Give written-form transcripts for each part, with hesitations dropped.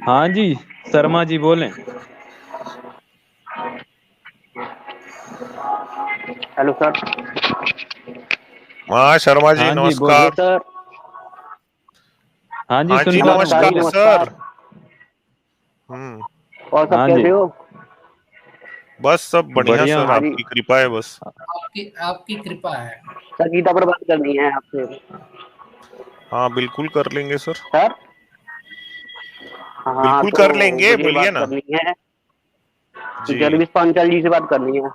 हाँ जी, शर्मा जी बोलें। Hello sir. हाँ शर्मा जी हाँ जी बोलिए नमस्कार। सर। हाँ जी, हाँ सुन जी पा रहा हूँ, नमस्कार जी नमस्कार बोलिए। सर। नमस्कार। हम्म। और सब हाँ जी, कैसे हो? बस सब बढ़िया बढ़िया सर, हूँ। हाँ जी। आपकी कृपा है बस। आपकी आपकी कृपा है। सर गीता पर बात करनी है आपसे। हाँ बिल्कुल कर लेंगे सर। सर हाँ बिल्कुल तो कर लेंगे, मुझे बोलिए बात ना। करनी है। जी। जगदीश पांचाल जी से बात करनी है।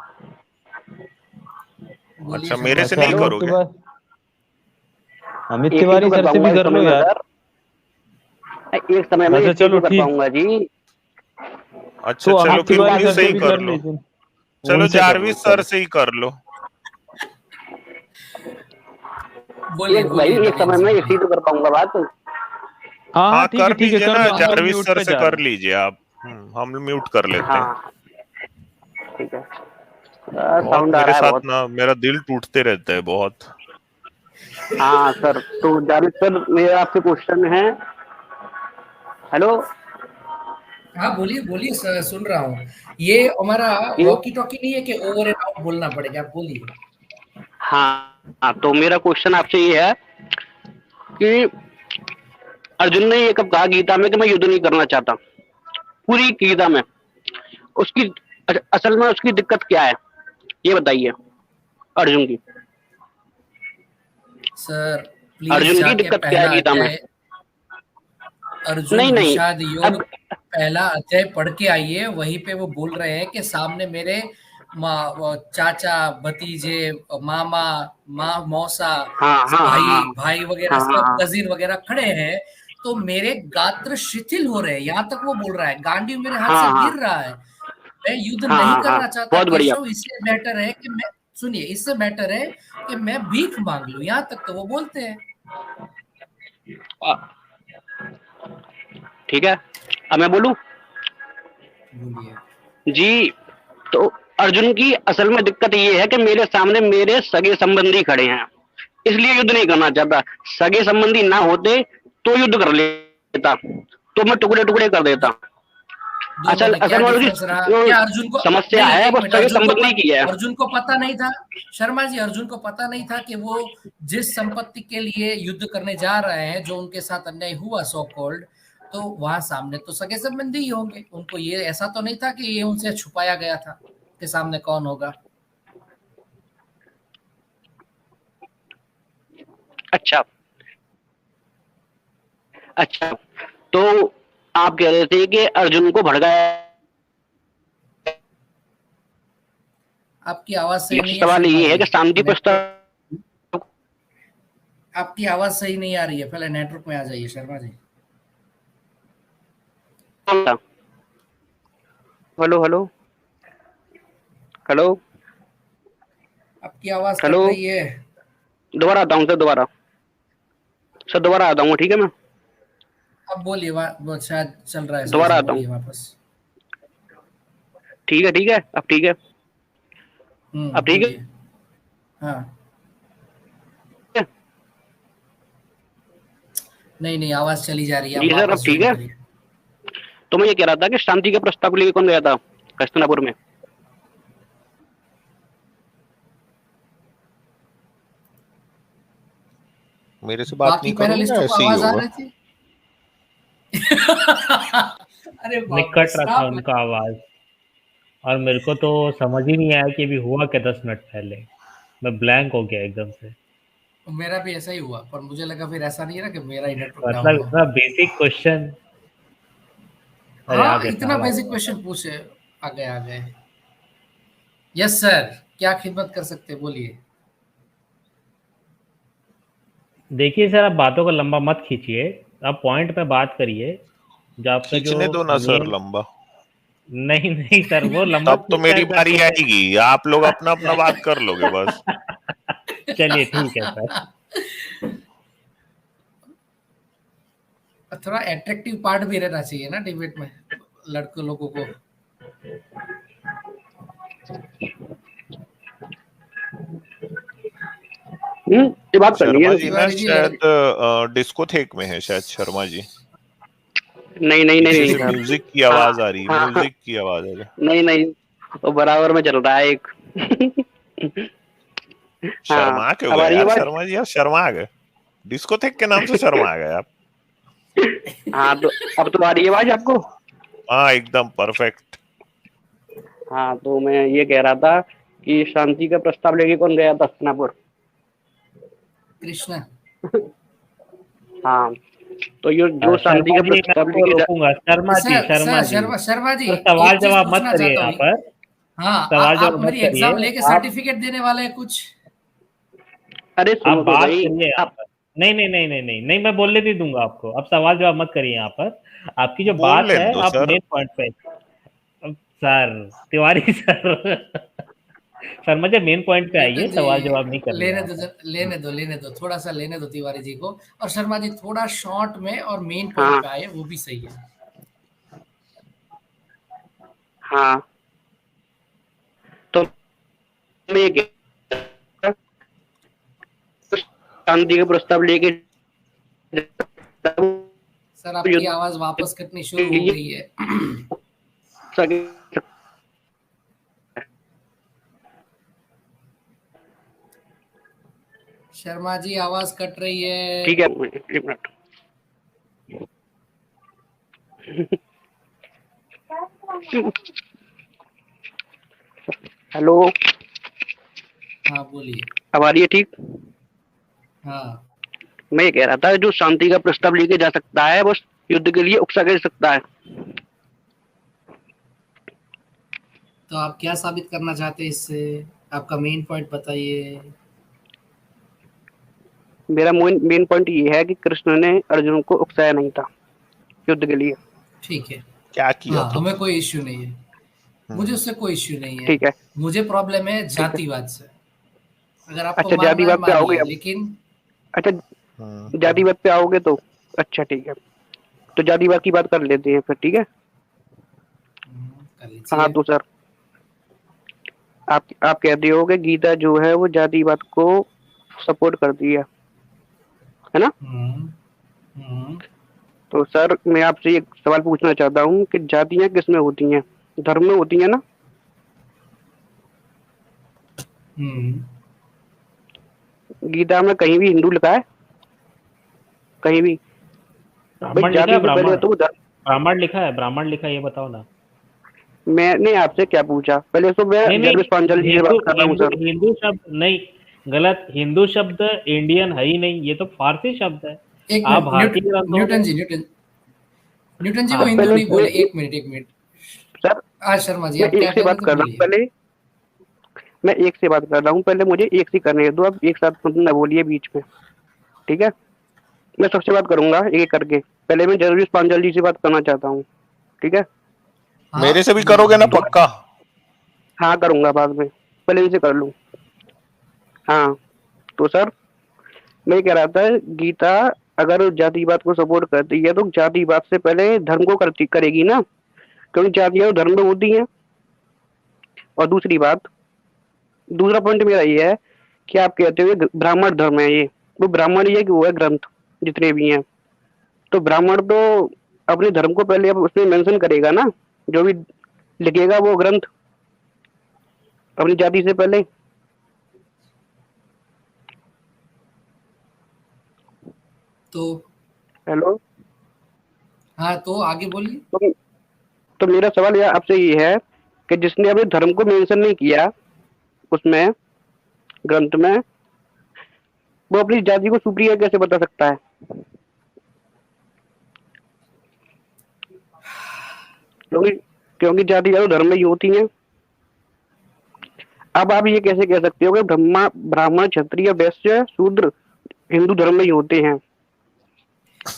बोलिए अच्छा, मेरे शर्मा से जी। नहीं चलो अमित करोगे? तिवारी, अमित एक ही तो तिवारी कर सर से पाऊंगा भी इस कर समय लो में यार। सर। एक समय में अच्छा एक ही चलो तो कर ठीक, पाऊंगा जी। अच्छा तो चलो अमित आपकी फिर बात तिवारी उन्हीं सर से से ही भी कर कर लो। लीजिए। चलो उनसे कर लो जारविस सर चलो। से ही कर लो। बोलिए एक भाई बोलिए एक नवीन समय जी में एक ही बोलिए। तो कर पाऊंगा बात। हाँ हाँ हाँ कर ठीक है लीजिए कर ना, लो, हम लोग जारविस म्यूट सर पे से जा कर रहे हैं। लीजिए आप। हम म्यूट कर लेते हैं। हाँ ठीक है। बहुत साउंड आ मेरे रहा है साथ बहुत। ना, मेरा दिल टूटते रहता है बहुत। हाँ सर तो जावेद सर मेरा आपसे क्वेश्चन है। हेलो। हाँ बोलिए बोलिए सुन रहा हूँ। ये हमारा ये वॉकी टॉकी नहीं है कि ओवर एंड आउट बोलना पड़ेगा, आप बोलिए। हाँ हाँ तो मेरा क्वेश्चन आपसे ये है कि अर्जुन ने ये कब कहा गीता में कि मैं युद्ध नहीं करना चाहता। पूरी गीता में उसकी असल में उसकी दिक्कत क्या है ये बताइए। अर्जुन की सर प्लीज अर्जुन की जाके दिक्कत क्या है पहला गीता में? अध्याय अर्जुन नहीं नहीं। विषाद योग अब पहला अध्याय पढ़ के आइए, वहीं पे वो बोल रहे हैं कि सामने मेरे वो चाचा, भतीजे, मामा, मौसा, हाँ हाँ भाई हाँ भाई वगैरह हाँ हाँ सब हाँ कजिन वगैरह खड़े हैं। तो मेरे गात्र शिथिल हो रहे हैं, यहाँ तक वो बोल रहा है, गांडीव मेरे हाथ से हाँ हाँ गिर रहा है। मैं युद्ध हाँ नहीं हाँ हाँ करना चाहता बहुत बढ़िया। केशव, इससे बेटर है कि मैं, सुनिए, इससे बेटर है कि मैं भीख मांग लूं, यहाँ तक तो वो बोलते हैं। अ, ठीक है अब मैं बोलूं बोलिए। जी। तो अर्जुन की असल में दिक्कत ये है कि मेरे सामने मेरे सगे संबंधी खड़े हैं, इसलिए युद्ध नहीं करना चाहता। सगे संबंधी ना होते तो युद्ध कर लेता, तो मैं टुकड़े टुकड़े कर देता। दोनों असल में क्या असल में उसकी डिफरेंस रहा? जो क्या अर्जुन को, समस्या नहीं है एक वो मिनट, सगे संबंधी की है। अर्जुन को पता नहीं था, शर्मा जी, अर्जुन को पता नहीं था कि वो जिस संपत्ति के लिए युद्ध करने जा रहे हैं, जो उनके साथ अन्याय हुआ सो कॉल्ड, तो वहां सामने तो सगे संबंधी ही होंगे, उनको ये ऐसा तो नहीं था कि ये उनसे छुपाया गया था कि सामने कौन होगा। अच्छा अच्छा तो आप कह रहे थे कि अर्जुन को भड़काया। आपकी आवाज सही नहीं है सवाल शर्मा ये है जी। कि शांति नेटवर्क, प्रस्ताव। आपकी आवाज सही नहीं आ रही है, पहले नेटवर्क में आ जाइए Sharma ji. Hello hello hello आपकी आवाज हेलो। कट रही है। दोबारा आता हूँ सर, दोबारा सर दोबारा आता हूँ ठीक है मैं। अब बोलिए, वो शायद चल रहा है सही दोबारा से, आता हूँ। बोलिए वापस। ठीक है अब ठीक है। अब ठीक बोलिए। हाँ। है। नहीं नहीं, आवाज चली जा रही है, आप जी सर अब वापस ठीक ज्वाइन है। करिए। तो मैं ये कह रहा था कि शांति के प्रस्ताव के लिए कौन गया था हस्तिनापुर में? मेरे से बात बाकी नहीं करोगे ना, पैनलिस्टों को ऐसे ही आवाज आ होगा। रही थी। अरे बाप रे, निकट रहा था श्राप है। उनका आवाज। और मेरे को तो समझ ही नहीं आया कि अभी हुआ क्या 10 मिनट पहले। मैं ब्लैंक हो गया एकदम से। मेरा भी ऐसा ही हुआ, पर मुझे लगा फिर ऐसा नहीं है ना कि मेरा ही नेटवर्क डाउन मतलब हो। इतना बेसिक क्वेश्चन। अरे आ हाँ, गए इतना सवाल, आ बेसिक गए। क्वेश्चन पूछे। आ गए। यस सर, क्या खिदमत कर सकते हैं, बोलिए। देखिए सर, आप बातों को लंबा मत खींचिए। आप पॉइंट पे बात करिए। जो आपका जो खींचने दो ना सर मेन। लंबा। नहीं नहीं सर, वो लंबा तब तो खींचता मेरी है सर बारी तो फिर। आएगी, आप लोग अपना अपना बात कर लोगे बस। चलिए ठीक है सर। थोड़ा एट्रैक्टिव पार्ट भी रहना चाहिए ना डिबेट में, लड़कों लोगों को। ये बात करनी शर्मा है। जी ना तिवारी जी शायद डिस्कोथेक में है शायद, शर्मा जी। नहीं नहीं नहीं पीछे नहीं से सर। म्यूजिक की हाँ आवाज आ रही है, हाँ हाँ, म्यूजिक की आवाज आ रही है। नहीं नहीं, वो बराबर में चल रहा है एक। हाँ, शर्मा क्यों अब आ गए रही है यार आवाज? शर्मा जी, यार शर्मा गए, डिस्कोथेक के नाम से शर्मा गए आप। हाँ तो अब तो आ रही है आवाज आपको? हाँ एकदम परफेक्ट। हाँ, तो मैं ये कह रहा था कि शांति का प्रस्ताव लेके कौन गया था हस्तिनापुर? कृष्ण। हाँ, तो ये जो शांति शर्मा का जी मैं प्रस्ताव आपको लेके जा। रोकूंगा, शर्मा जी, सर शर्मा सर जी, शर्मा जी, तो सवाल एक चीज जवाब मत पूछना करिए चाहता यहाँ हूँ। पर, हाँ, सवाल आप जवाब मत मेरी करिए एग्जाम लेके आप सर्टिफिकेट देने वाले हैं कुछ? अरे आप सुनो तो बात सही करिए यहाँ आप। पर। नहीं नहीं नहीं नहीं नहीं नहीं, मैं बोलने नहीं दूंगा आपको, अब सवाल जवाब मत करिए यहाँ पर। आपकी जो बोल बात है लेने दो आप सर। मेन पॉइंट पे। अब sir Tiwari sir, Sharma ji main point पे आइए, न्यूटन जी, सवाल जवाब नहीं करने लेने यहाँ दो पर। लेने दो, थोड़ा सा लेने दो तिवारी जी को। और शर्मा जी थोड़ा शॉर्ट में और मेन पॉइंट हाँ पे आए, वो भी सही है। हाँ, तो मैं ये कह रहा था, शांति का प्रस्ताव लेके सर आपकी युद्ध आवाज वापस कटनी के शुरू हो लिए गई है। सके- शर्मा जी आवाज कट रही है। ठीक है, एक मिनट। हेलो, हाँ बोलिए। अब आ रही है ठीक? हाँ, मैं ये कह रहा था जो शांति का प्रस्ताव लेके जा सकता है वो युद्ध के लिए उकसा कर सकता है। तो आप क्या साबित करना चाहते हैं इससे? आपका मेन पॉइंट बताइए। मेरा मेन पॉइंट ये है कि कृष्ण ने अर्जुन को उकसाया नहीं था युद्ध के लिए। ठीक है। क्या किया हाँ, तो? हमें कोई इश्यू नहीं है, मुझे उससे कोई इश्यू नहीं है। ठीक है, मुझे प्रॉब्लम है ठीक है। जातिवाद से। अगर आपको अच्छा, मारना है जातिवाद पे आओगे मारिए, अब? लेकिन अच्छा, हाँ। जातिवाद पे आओगे तो अच्छा ठीक है, तो जातिवाद की बात कर लेते हैं फिर, ठीक है। कर हाँ लीजिए। तो सर, आप कहते हो कि गीता जो है वो जातिवाद को सपोर्ट करती है ना? हम्म, हम्म, तो सर मैं आपसे एक सवाल पूछना चाहता हूँ कि जातियाँ किस में होती हैं? धर्म में होती हैं ना? हम्म। गीता में कहीं भी हिंदू लिखा है? कहीं भी? भाई ब्राह्मण लिखा जाति है, से पहले ब्राह्मण, तो ब्राह्मण लिखा है, ब्राह्मण लिखा है, ये बताओ ना। मैंने आपसे क्या पूछा? पहले तो मैं नहीं नहीं, जर्विस पांचाली जी से हिंदू बात कर रहा हूँ हिंदू सर। हिंदू शब्द नहीं, गलत, हिंदू शब्द इंडियन है ही नहीं, ये तो फारसी शब्द है। एक आप मिनट, भारतीय ग्रंथों में। न्यूटन जी वो हाँ हिंदू पहले नहीं मैं बोले। एक मिनट, एक मिनट। सर, आज शर्मा जी मैं आप क्या एक से कह रहे बात थे, कर रहा हूँ बोलिए। पहले। मैं एक से बात कर रहा हूँ, पहले मुझे एक से करने दो, आप एक साथ न बोलिए बीच में, ठीक है? मैं सबसे बात करूंगा एक एक करके। पहले मैं जर्विस पांचाल जी से बात करना चाहता हूँ, ठीक है? हाँ मेरे से भी बोलिए करोगे ना बोलिए। पक्का? हाँ करूंगा बाद में, पहले इनसे कर लूँ। हाँ, तो सर मैं कह रहा था गीता अगर जातिवाद को सपोर्ट करती है तो जातिवाद से पहले धर्म को करती करेगी ना, क्योंकि जातियां धर्म में होती हैं। और दूसरी बात, दूसरा पॉइंट मेरा ये है कि आप कहते हो कि ब्राह्मण धर्म है ये, वो ब्राह्मण ही है कि वो है ग्रंथ जितने भी हैं। तो ब्राह्मण तो अपने धर्म को पहले अब उसमें मेंशन करेगा ना, जो भी लिखेगा वो ग्रंथ अपनी जाति से पहले। तो हेलो, हाँ, तो आगे बोलिए। तो, तो मेरा सवाल यह आपसे ये है कि जिसने अपने धर्म को मेंशन नहीं किया उसमें ग्रंथ में, वो अपनी जाति को सुप्रिय कैसे बता सकता है? क्योंकि क्योंकि जाति तो धर्म में ही होती है। अब आप ये कैसे कह सकते हो कि ब्रह्मा ब्राह्मण क्षत्रिय वैश्य शूद्र हिंदू धर्म में ही होते हैं?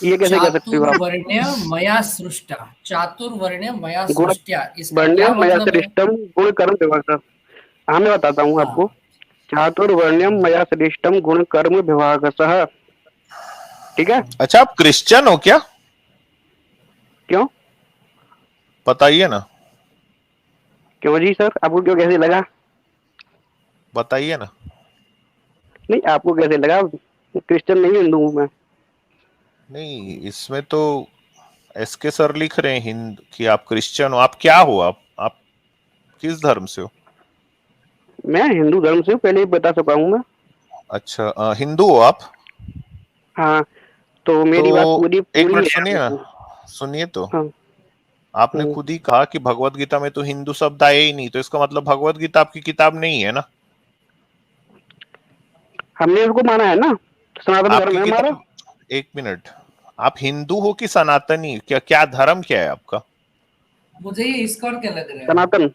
ये कैसे कह सकते हो आप? चातुर्वर्ण्य मया सृष्टा, चातुर्वर्ण्य मया गुण सृष्टा, इसका क्या वर्ण्यम मया मतलब है? श्रेष्ठम गुण कर्म विभाग। हाँ मैं बताता हूँ हाँ, आपको। चातुर्वर्ण्यम मया श्रेष्ठम गुण कर्म विभागसः, ठीक है? अच्छा आप क्रिश्चियन हो क्या? क्यों? बताइए ना, क्यों जी सर, आपको क्यों कैसे लगा? बताइए ना। नहीं, आपको कैसे लगा? क्रिश्चियन नहीं हिंदू हूँ मैं। नहीं इसमें तो एसके सर लिख रहे हैं हिंद कि आप क्रिश्चियन हो। आप क्या हो? आप किस धर्म से हो? मैं हिंदू धर्म से हूँ, पहले ही बता चुका हूँ मैं। अच्छा, हिंदू हो आप? हाँ, तो मेरी बात तो पूरी एक पूरी मिनट है। सुनिए ना, सुनिए तो। हाँ। आपने खुद ही कहा कि भगवत गीता में तो हिंदू शब्द आए ही नहीं, तो इसका मतलब भगवत गीता आपकी किताब नहीं है ना? हमने उसको माना है ना, सनातन धर्म आपकी है हमारा। किताब, एक मिनट, आप हिंदू हो कि सनातनी? क्या क्या धर्म क्या है आपका? मुझे ये इस्कॉन क्या लग रहा है। सनातन,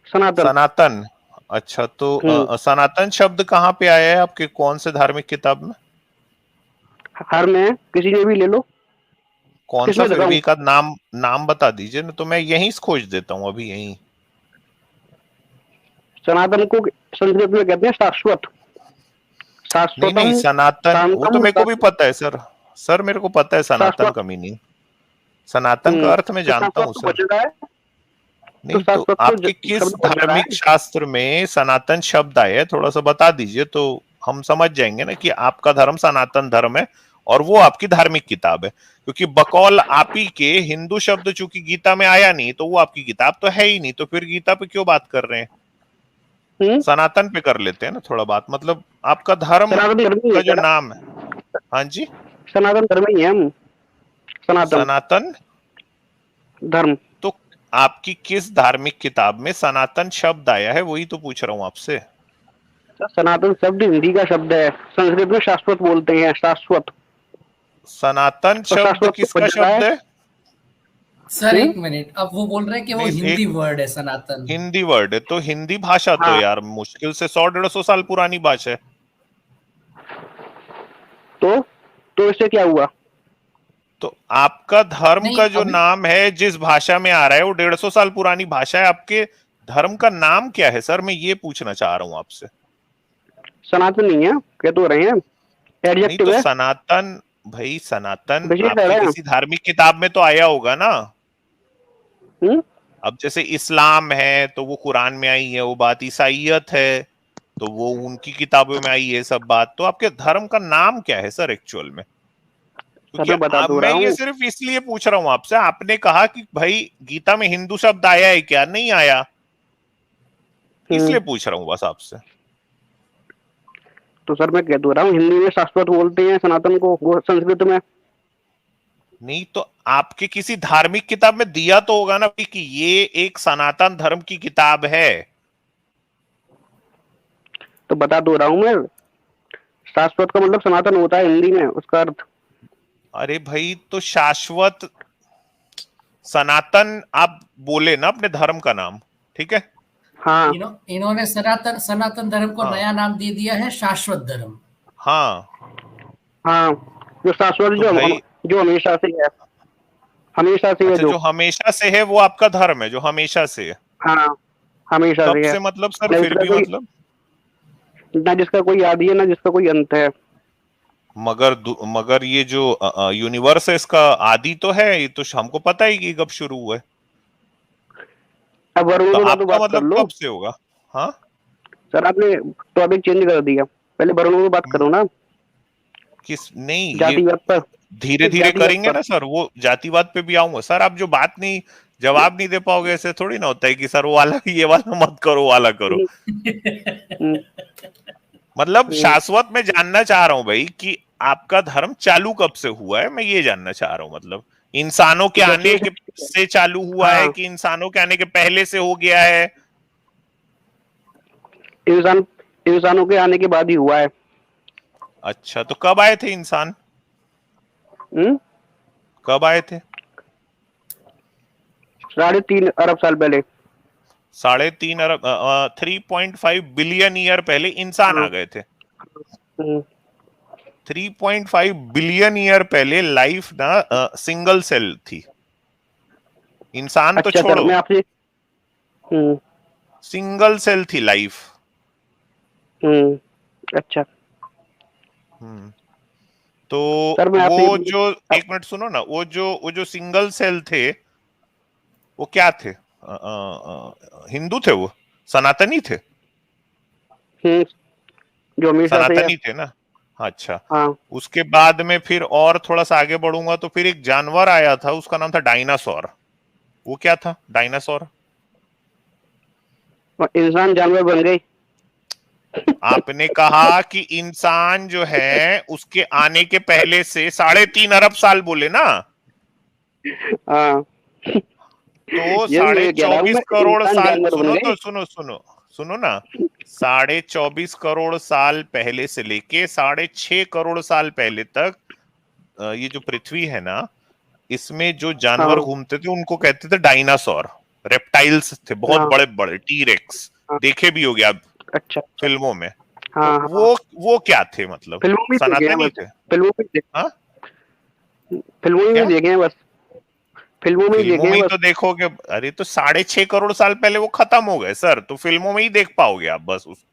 सनातन। सनातन। अच्छा, तो सनातन शब्द कहाँ पे आया है आपके कौन से धार्मिक किताब में? हर में किसी ने भी ले लो। कौन सा? किसमें फिर दिखाऊं? भी एक आध नाम नाम बता दीजिए ना, तो मैं यहीं से खोज देता हूँ अभी यहीं। सनातन को संस्कृत में कहते हैं शाश्वत। नहीं नहीं, शाश्वतम, सनातन वो तो शांतम, मेरे को भी पता है सर। सर मेरे को पता है सनातन शाश्वत। का मीनिंग, सनातन का अर्थ मैं तो जानता शाश्वत हूँ तो सर। बच रहा है। तो नहीं तो शाश्वत तो आपके किस शब्द बच रहा धार्मिक है। शास्त्र में सनातन शब्द आया है, थोड़ा सा बता दीजिए तो हम समझ जाएंगे ना कि आपका धर्म सनातन धर्म है और वो आपकी धार्मिक किताब है। क्योंकि बकौल आप ही के हिंदू शब्द चूंकि गीता में आया नहीं, तो वो आपकी किताब तो है ही नहीं, तो फिर गीता पे क्यों बात कर रहे हैं? हम्म। सनातन पे कर लेते हैं ना थोड़ा बात, मतलब आपका धर्म सनातन धर्म ही है का जो क्या? नाम है। हाँ जी, सनातन धर्म ही है हम। सनातन सनातन। धर्म। तो आपकी किस धार्मिक किताब में सनातन शब्द आया है, वही तो पूछ रहा हूं आपसे। सनातन शब्द हिंदी का शब्द है, संस्कृत में शाश्वत बोलते हैं, शाश्वत। सनातन और शब्द शाश्वत तो किसका बच रहा शब्द है? सर हम्म? एक मिनट, अब वो बोल रहे हैं कि वो नहीं, हिंदी एक वर्ड है सनातन। हिंदी वर्ड है तो हिंदी भाषा तो हाँ, यार मुश्किल से 100-150 साल पुरानी भाषा है। तो इससे क्या हुआ? तो आपका धर्म नहीं का जो अभी नाम है जिस भाषा में आ रहा है वो 150 साल पुरानी भाषा है। आपके धर्म का नाम क्या है सर, मैं ये पूछना चाह रहा हूं आपसे। सनातन नहीं है, कह तो रहे हैं, नहीं तो एडजेक्टिव है, सनातन, भाई सनातन विशेषण आपकी है। किसी धार्मिक किताब में तो आया होगा ना। हम्म? अब जैसे इस्लाम है तो वो कुरान में आई है वो बात, ईसाइयत है तो वो उनकी किताबों में आई है सब बात। तो आपके धर्म का नाम क्या है सर एक्चुअल में? सर क्योंकि मैं बता अब तो मैं रहा ये हूँ। सिर्फ इसलिए पूछ रहा हूं आपसे, आपने कहा कि भाई गीता में हिंदू शब्द आया है क्या, नहीं आया, इसलिए पूछ रहा हूं बस आपसे। तो सर मैं कह तो रहा हूँ, हिंदी में शाश्वत बोलते हैं सनातन को, वो संस्कृत में। नहीं तो आपके किसी धार्मिक किताब में दिया तो होगा ना कि ये एक सनातन धर्म की किताब है। तो बता तो रहा हूँ मैं, शाश्वत का मतलब सनातन होता है हिंदी में, उसका अर्थ। अरे भाई तो शाश्वत, सनातन आप बोले ना अपने धर्म का नाम, ठीक है। हाँ। इन्होंने सनातन सनातन धर्म को हाँ नया नाम दे दिया है शाश्वत धर्म। हाँ, हाँ, जो शाश्वत, तो भाई जो हमेशा से है, हमेशा से है अच्छा, जो। जो हमेशा से है वो आपका धर्म है, जो हमेशा से है। हाँ, हमेशा कब से है। से मतलब सर, ना फिर जिसका भी कोई, मतलब? ना जिसका कोई आदि है, ना जिसका कोई अंत है। मगर ये जो यूनिवर्स है इसका आदि तो है, ये तो हमको पता ही कि कब शुरू हुआ है। अब तो वरुणों का तो आपका बात कर मतलब लो। कब से होगा? हाँ, सर आपने टॉपिक चेंज कर दिया, पहले वरुणों की बात करो ना। किस नहीं, ये जातिवाद पर, धीरे इस धीरे जातिवाद करेंगे पर। ना सर, वो जातिवाद पे भी आऊंगा सर। आप जो बात नहीं, जवाब नहीं दे पाओगे, ऐसे थोड़ी ना होता है कि सर वो वाला ये वाला मत करो, वो वाला करो। हम्म, मतलब हम्म, शाश्वत में जानना चाह रहा हूं भाई कि आपका धर्म चालू कब से हुआ है, मैं ये जानना चाह रहा हूं। मतलब इंसानों के जब आने से, के से चालू हुआ है हाँ, कि इंसानों के आने के पहले से हो गया है? इंसान, इंसानों के आने के बाद ही हुआ है। अच्छा, तो कब आए थे इंसान? हम्म? कब आए थे? 3.5 अरब साल पहले। 3.5 अरब, 3.5 बिलियन ईयर पहले इंसान हाँ। आ गए थे। हम्म, 3.5 बिलियन ईयर पहले लाइफ ना सिंगल सेल थी। इंसान तो अच्छा सर छोड़ो, मैं आपसे, हम्म, सिंगल सेल थी लाइफ। हम्म, अच्छा हम्म, तो सर मैं वो आपसे जो, एक मिनट सुनो ना, वो जो सिंगल सेल थे वो क्या थे? हिंदू थे वो, सनातनी थे? हम्म, जो हमेशा से है। सनातनी थे ना? अच्छा, हाँ उसके बाद में फिर और थोड़ा सा आगे बढ़ूंगा तो फिर एक जानवर आया था, उसका नाम था डायनासोर। वो क्या था डायनासोर? और इंसान जानवर बन गए। आपने कहा कि इंसान जो है उसके आने के पहले से 3.5 अरब साल बोले ना, हाँ तो ये मैं कह रहा हूँ 24 मैं, करोड़ इंसान साल, जानवर बन सुनो गए। तो सुनो सुनो सुनो ना, 24.5 करोड़ साल पहले से लेके 6.5 करोड़ साल पहले तक ये जो पृथ्वी है ना, इसमें जो जानवर हाँ घूमते थे उनको कहते थे डायनासोर। रेप्टाइल्स थे, बहुत हाँ बड़े बड़े, टीरेक्स। हाँ। देखे भी होगे आप अच्छा अच्छा। फिल्मों में। हाँ तो हाँ, वो क्या थे, मतलब फिल्मों में देखे हैं सनातनी बस। थे? फिल्मों में हाँ, फिल्मों में क्या? देखे हैं बस। फिल्मों में ही फिल्मों देखे में हैं ही बस। तो देखोगे। अरे तो 6.5 करोड़ साल पहले वो खत्म हो गए सर, तो फिल्मों में ही देख पाओगे आप बस उस।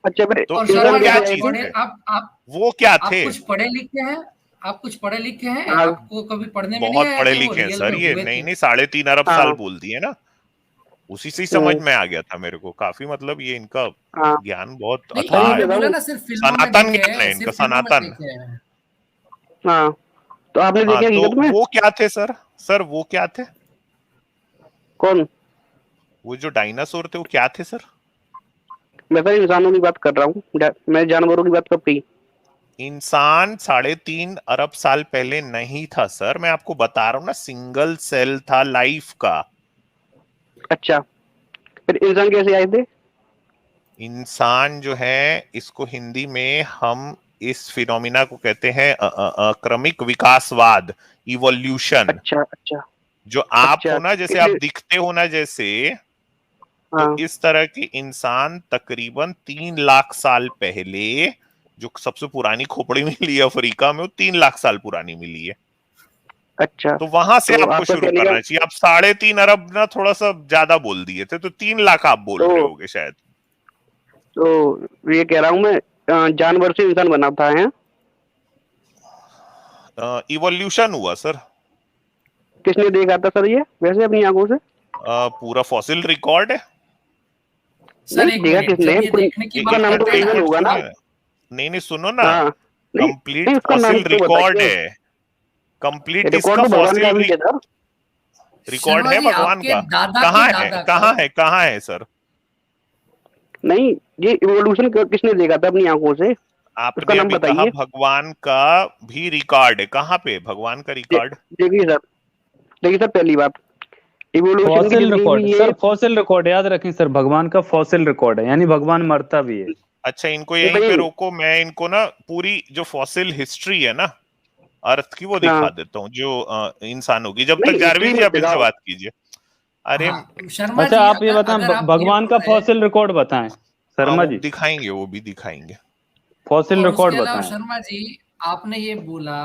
अच्छा फिर तो और वो शर्मा इंसान जी क्या कैसे आप आए थे? चीज पढ़े थे? आप वो क्या आप थे? कुछ पढ़े लिखे हैं? आप कुछ पढ़े लिखे हैं? हाँ आपको कभी पढ़ने में नहीं बहुत आया पढ़े कि वो लिखे हैं रियल सर में ये। हुए नहीं थे? नहीं, 3.5 अरब साल हाँ। बोल दिए ना, उसी से ही समझ हम्म, में आ गया था मेरे को काफी। मतलब ये इनका हाँ। ज्ञान बहुत नहीं, वही अथाह कह है। आपने रहा बोला हूँ। ना सिर्फ फिल्मों में सनातन देखे ज्ञान है हैं, इनका, सिर्फ फिल्मों में सनातन। देखे हैं। हाँ तो आपने हाँ, देखे तो हकीकत में? वो क्या थे सर? सर वो क्या थे? कौन? वो जो डायनासोर थे वो क्या थे सर? मैं तो इंसानों की बात कर रहा हूँ, मैं जानवरों की बात कब की? इंसान 3.5 अरब साल पहले नहीं था सर, मैं आपको बता रहा हूँ ना, सिंगल सेल था लाइफ का। अच्छा फिर इंसान कैसे आए थे? इंसान जो है, इसको हिंदी में हम इस फिनोमिना को कहते हैं क्रमिक विकासवाद, इवोल्यूशन। अच्छा अच्छा जो आप अच्छा। हो ना, जैसे आप कितने? दिखते हो ना जैसे, तो हाँ इस तरह के इंसान तकरीबन 3 लाख साल पहले, जो सबसे पुरानी खोपड़ी मिली है अफ्रीका में, वो 3 लाख साल पुरानी मिली है। अच्छा। तो वहां से तो आपको आपका शुरू कहने का करना चाहिए। आप 3.5 अरब ना थोड़ा सा ज्यादा बोल दिए थे, तो 3 लाख आप बोल तो रहे होगे शायद। तो ये कह रहा हूँ मैं, जानवर से इंसान बना था है? इवोल्यूशन हुआ सर। किसने देखा था सर ये वैसे अपनी आंखों से? पूरा फॉसिल रिकॉर्ड है। सर नहीं एक देखा मिनट, किसने? जब ये देखने की उसका बात नाम तो करते हैं एक ना, एनिमल मिनट होगा ना? सुनिए। नहीं नहीं, सुनो ना, हाँ। नहीं नहीं, कंप्लीट उसका नाम फॉसिल तो रिकॉर्ड बताइए। है। कंप्लीट रिकॉर्ड इसका तो भगवान का फॉसिल भी है सर। रिकॉर्ड शर्मा है जी भगवान आपके का। दादा के कहाँ है, दादा का। कहाँ है, कहाँ है सर? नहीं, ये इवोल्यूशन किसने देखा था अपनी आंखों से? उसका आपने नाम अभी कहा बताइए। भगवान का भी रिकॉर्ड है, कहाँ पे भगवान का रिकॉर्ड? देखिए सर, देखिए सर, पहली बात, इवोल्यूशन की फॉसिल जितनी रिकॉर्ड भी ये। सर, फॉसिल रिकॉर्ड याद रखें सर, भगवान का फॉसिल रिकॉर्ड है, यानी भगवान मरता भी है। अच्छा, इनको ये यहीं पे भाई। रोको, मैं इनको ना पूरी जो फॉसिल हिस्ट्री है ना अर्थ की, वो दिखा हाँ देता हूँ, जो इंसानों की। जब तक नहीं, हिस्ट्री जारविन जी मत आप इनसे दिखाओ। बात कीजिए। अरे, हाँ शर्मा अच्छा जी, आप ये अगर बताएं, अगर आप ये भगवान का बोल रहे हैं, फॉसिल रिकॉर्ड बताएं हाँ शर्मा वो जी, दिखाएंगे, वो भी दिखाएंगे। फॉसिल और रिकॉर्ड उसके अलावा बताएं। शर्मा जी, आपने ये बोला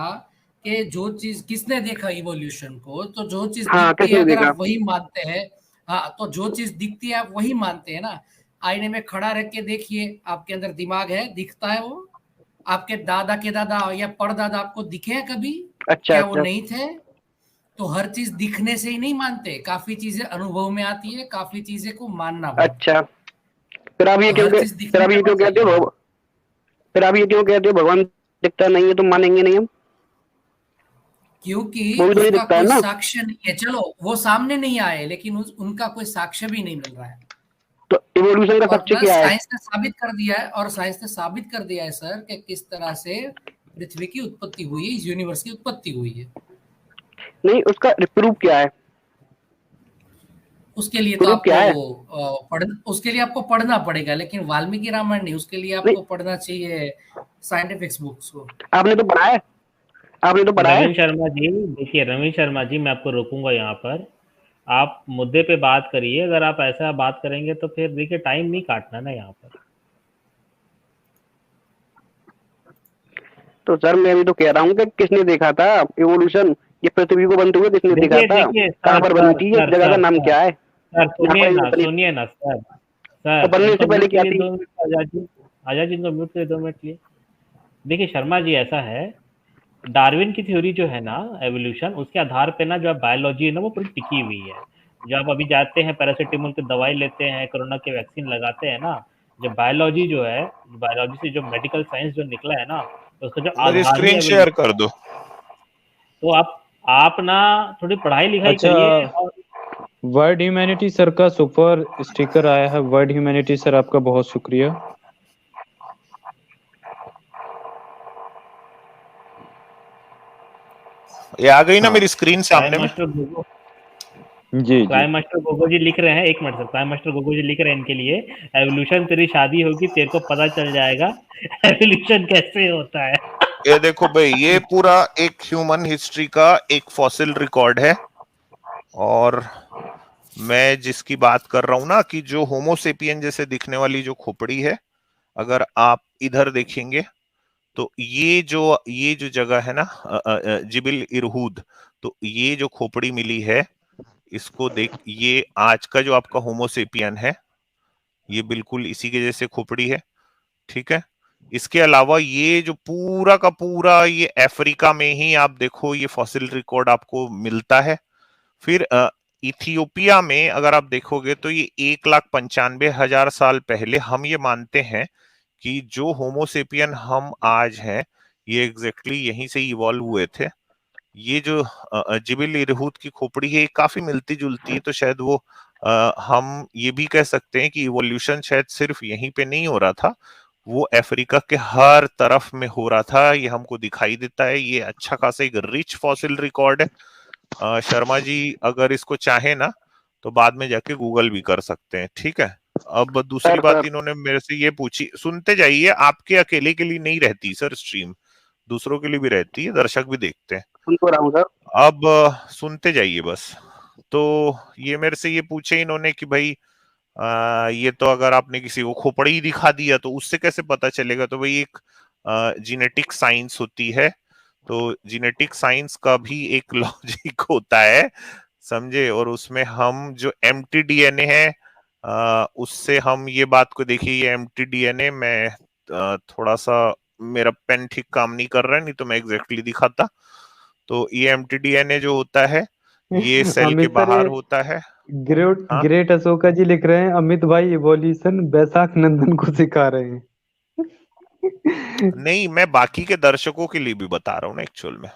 कि जो चीज किसने देखा इवोल्यूशन को, तो जो चीज हाँ दिखती है किसने अगर देखा? आप वही मानते हैं, हाँ, तो जो चीज दिखती है आप वही मानते हैं ना। आईने में खड़ा रख के देखिए, आपके अंदर दिमाग है, दिखता है वो? आपके दादा के दादा या परदादा आपको दिखे हैं कभी? अच्छा क्या वो अच्छा नहीं थे? तो हर चीज दिखने से ही नहीं मानते, काफी चीजें अनुभव में आती है, काफी चीजें को मानना पड़ता है। अच्छा। फिर आप ये तो क्यों हर चीज फिर दिखने आप पे ये क्यों मत कहते जाइएगा। हो? फिर आप ये क्यों कहते हो भगवान दिखता नहीं है तो मानेंगे नहीं हम? क्योंकि वो भी तो नहीं उसका दिखता है कोई ना। साक्ष्य नहीं है, चलो वो सामने नहीं आए, लेकिन उनका कोई साक्ष्य भी नहीं मिल रहा है। तो इवोल्यूशन का और सच्चे प्लस क्या है? साइंस ने साबित कर दिया है, और साइंस ने साबित कर दिया है सर कि किस तरह से पृथ्वी की उत्पत्ति हुई है, इस यूनिवर्स की उत्पत्ति हुई है। नहीं, उसका प्रूफ क्या है? उसके लिए तो प्रूफ क्या है? उसके लिए आपको पढ़ना पड़ेगा, लेकिन वाल्मीकि रामायण नहीं, उसके लिए नहीं, आपको पढ़ना चाहिए साइंटिफिक बुक्स को। आपने तो पढ़ा है। आपने तो पढ़ा है। रविंद्र शर्मा जी, देखिए रविंद्र शर्मा जी, मैं आपको रोकूंगा यहाँ पर। आप मुद्दे पे बात करिए। अगर आप ऐसा बात करेंगे तो फिर देखिए टाइम नहीं काटना ना यहाँ पर। तो सर मैं भी तो कह रहा हूँ कि किसने देखा था इवोल्यूशन? ये पृथ्वी को बनते हुए किसने देखा देखिए था? देखिए कहाँ सर पर बनी सर थी? इस सर जगह का सर नाम सर क्या है? सर यहाँ पर बनी? सुनिए ना सर। तो सर बनने इनको से पहले म्यूट क्या करिए थी? 2 मिनट, आजाद जी। आजाद जी, इनको म्यूट करिए 2 मिनट के लिए। देखिए शर्मा जी, ऐसा है, डार्विन की थ्योरी जो है ना, एवोल्यूशन, उसके आधार पे ना जो अब बायोलॉजी है ना वो पूरी टिकी हुई है। जो आप अभी जाते हैं पैरासिटामोल की दवाई लेते हैं, कोरोना के वैक्सीन लगाते हैं ना, जो बायोलॉजी जो है, बायोलॉजी से जो मेडिकल साइंस जो निकला है ना, उसका जो मेरी आधार स्क्रीन ही शेयर कर दो। तो आप ना थोड़ी पढ़ाई लिखाई अच्छा, करिए। और वर्ड ह्यूमैनिटी सर का सुपर स्टिकर आया है। वर्ड ह्यूमैनिटी सर आपका बहुत शुक्रिया। ये आ गई ना हाँ मेरी स्क्रीन प्राइम सामने में? मास्टर गोगो जी जी। प्राइम मास्टर गोगो जी लिख रहे हैं, एक minute sir, prime master Gogo ji लिख रहे हैं इनके लिए, एवोल्यूशन तेरी शादी होगी तेरे को पता चल जाएगा एवोल्यूशन कैसे होता है। ये देखो भाई, ये पूरा एक ह्यूमन हिस्ट्री का एक फॉसिल रिकॉर्ड है। और मैं जिसकी बात कर रहा हूं ना, कि जो होमोसेपियन जैसे दिखने वाली जो खोपड़ी है, अगर आप इधर देखेंगे तो ये जो जगह है ना, जिबिल इरहूद, तो ये जो खोपड़ी मिली है, इसको देख, ये आज का जो आपका होमोसेपियन है, ये बिल्कुल इसी के जैसे खोपड़ी है। ठीक है। इसके अलावा ये जो पूरा का पूरा ये अफ्रीका में ही आप देखो, ये फॉसिल रिकॉर्ड आपको मिलता है। फिर इथियोपिया में अगर आप देखोगे तो ये 1,95,000 साल पहले, हम ये मानते हैं कि जो होमोसेपियन हम आज हैं, ये एग्जैक्टली यहीं से इवॉल्व हुए थे। ये जो जिबिल इरहूद की खोपड़ी है, ये काफी मिलती जुलती है, तो शायद वो हम ये भी कह सकते हैं कि इवोल्यूशन शायद सिर्फ यहीं पे नहीं हो रहा था, वो अफ्रीका के हर तरफ में हो रहा था। ये हमको दिखाई देता है। ये अच्छा खासा एक रिच फॉसिल रिकॉर्ड है। शर्मा जी अगर इसको चाहे ना, तो बाद में जाके गूगल भी कर सकते हैं। ठीक है। अब दूसरी सर बात सर इन्होंने मेरे से ये पूछी, सुनते जाइए, आपके अकेले के लिए नहीं रहती सर स्ट्रीम, दूसरों के लिए भी रहती है, दर्शक भी देखते हैं। सुन तो रहा हूँ सर। अब सुनते जाइए बस। तो ये मेरे से ये पूछे इन्होंने कि भाई ये तो अगर आपने किसी को खोपड़ी ही दिखा दिया तो उससे कैसे पता चलेगा? तो भाई एक जीनेटिक साइंस होती है, तो जीनेटिक साइंस का भी एक लॉजिक होता है, समझे। और उसमें हम जो एम्प्टी डीएनए है, उससे हम ये बात को देखिए, ये एम्प्टी डीएनए, मैं थोड़ा सा, मेरा पेन ठीक काम नहीं कर रहा है, नहीं तो मैं एग्जैक्टली दिखाता। तो ये एम्प्टी डीएनए जो होता है, ये सेल के अमित सर, बाहर ये होता है। ग्रेट हाँ, ग्रेट अशोका जी लिख रहे हैं, अमित भाई इवोल्यूशन बैसाख नंदन को सिखा रहे हैं। नहीं, मैं बाकी के दर्शकों के लिए भी बता रहा हूँ ना एक्चुअल में।